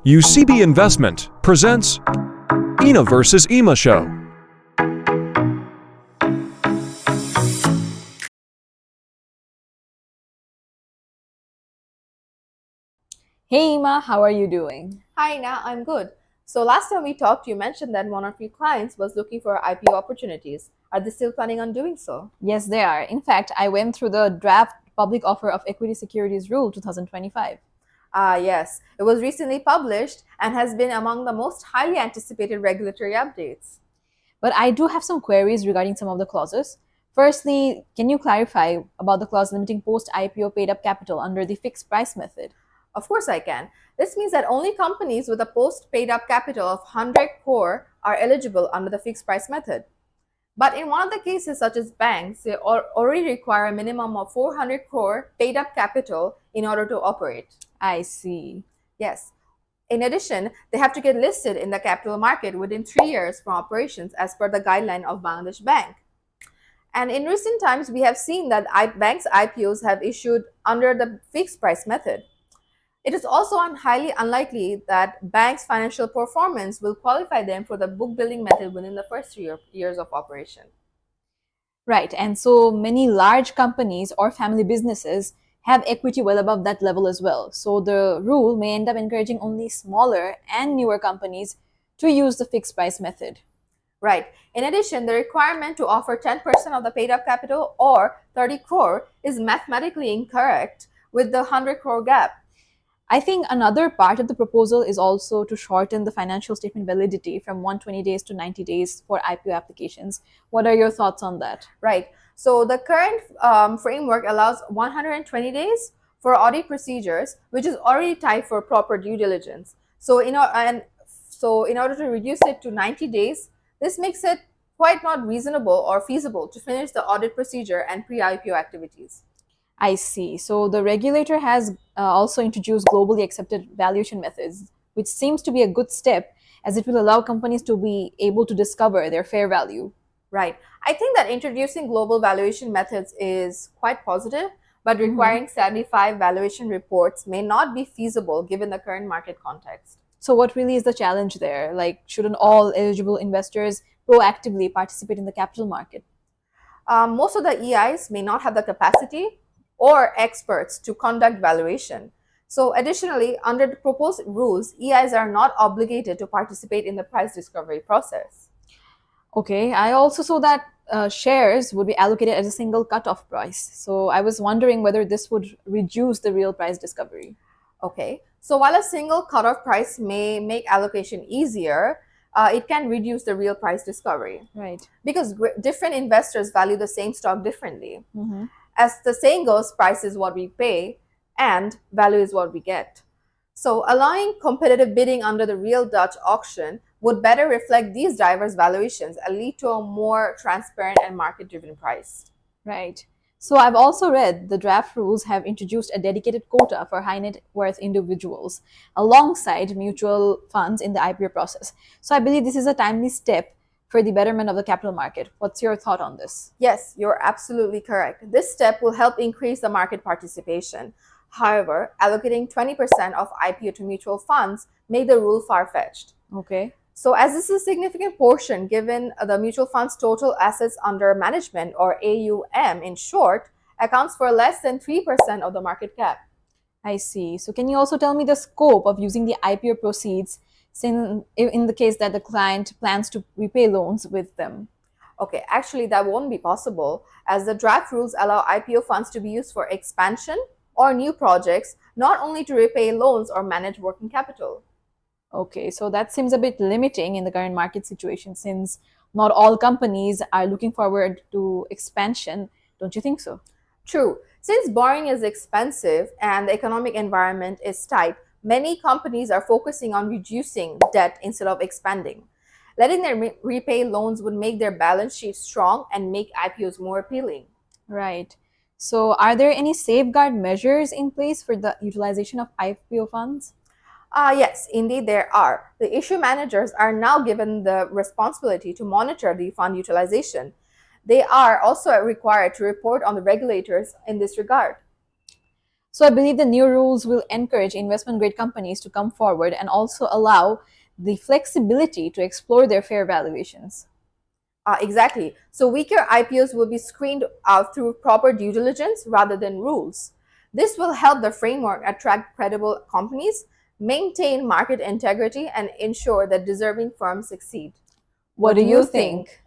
UCB Investment presents Ina vs. Ema Show. Hey Ema, how are you doing? Hi, Na, I'm good. So last time we talked, you mentioned that one of your clients was looking for IPO opportunities. Are they still planning on doing so? Yes, they are. In fact, I went through the draft public offer of equity securities rule 2025. Ah, yes. It was recently published and has been among the most highly anticipated regulatory updates. But I do have some queries regarding some of the clauses. Firstly, can you clarify about the clause limiting post IPO paid up capital under the fixed price method? Of course, I can. This means that only companies with a post paid up capital of 100 crore are eligible under the fixed price method. But in one of the cases, such as banks, they already require a minimum of 400 crore paid up capital in order to operate. I see. Yes. In addition, they have to get listed in the capital market within 3 years from operations as per the guideline of Bangladesh Bank. And in recent times, we have seen that banks' IPOs have issued under the fixed price method. It is also highly unlikely that banks' financial performance will qualify them for the book building method within the first 3 years of operation. Right, and so many large companies or family businesses have equity well above that level as well. So the rule may end up encouraging only smaller and newer companies to use the fixed price method. Right. In addition, the requirement to offer 10% of the paid up capital or 30 crore is mathematically incorrect with the 100 crore gap. I think another part of the proposal is also to shorten the financial statement validity from 120 days to 90 days for IPO applications. What are your thoughts on that? Right. So the current framework allows 120 days for audit procedures, which is already tied for proper due diligence. So in order to reduce it to 90 days, this makes it quite not reasonable or feasible to finish the audit procedure and pre-IPO activities. I see. So the regulator has also introduced globally accepted valuation methods, which seems to be a good step as it will allow companies to be able to discover their fair value. Right. I think that introducing global valuation methods is quite positive, but requiring 75 valuation reports may not be feasible given the current market context. So what really is the challenge there? Like, shouldn't all eligible investors proactively participate in the capital market? Most of the EIs may not have the capacity or experts to conduct valuation. So additionally, under the proposed rules, EIs are not obligated to participate in the price discovery process. Okay, I also saw that shares would be allocated at a single cutoff price. So I was wondering whether this would reduce the real price discovery. Okay, so while a single cutoff price may make allocation easier, it can reduce the real price discovery Right. because different investors value the same stock differently. Mm-hmm. As the saying goes, price is what we pay and value is what we get. So allowing competitive bidding under the real Dutch auction would better reflect these diverse valuations and lead to a more transparent and market-driven price. Right. So I've also read the draft rules have introduced a dedicated quota for high net worth individuals alongside mutual funds in the IPO process. So I believe this is a timely step for the betterment of the capital market. What's your thought on this? Yes, you're absolutely correct. This step will help increase the market participation. However, allocating 20% of IPO to mutual funds make the rule far-fetched. Okay. So as this is a significant portion given the mutual fund's total assets under management, or AUM in short, accounts for less than 3% of the market cap. I see. So can you also tell me the scope of using the IPO proceeds in the case that the client plans to repay loans with them? Okay, actually that won't be possible as the draft rules allow IPO funds to be used for expansion or new projects, not only to repay loans or manage working capital. Okay, so that seems a bit limiting in the current market situation since not all companies are looking forward to expansion. Don't you think so? True. Since borrowing is expensive and the economic environment is tight, many companies are focusing on reducing debt instead of expanding. Letting them repay loans would make their balance sheet strong and make IPOs more appealing. Right. So are there any safeguard measures in place for the utilization of IPO funds? Yes, indeed there are. The issue managers are now given the responsibility to monitor the fund utilization. They are also required to report on the regulators in this regard. So I believe the new rules will encourage investment grade companies to come forward and also allow the flexibility to explore their fair valuations. Exactly. So weaker IPOs will be screened out through proper due diligence rather than rules. This will help the framework attract credible companies, maintain market integrity, and ensure that deserving firms succeed. What do you think?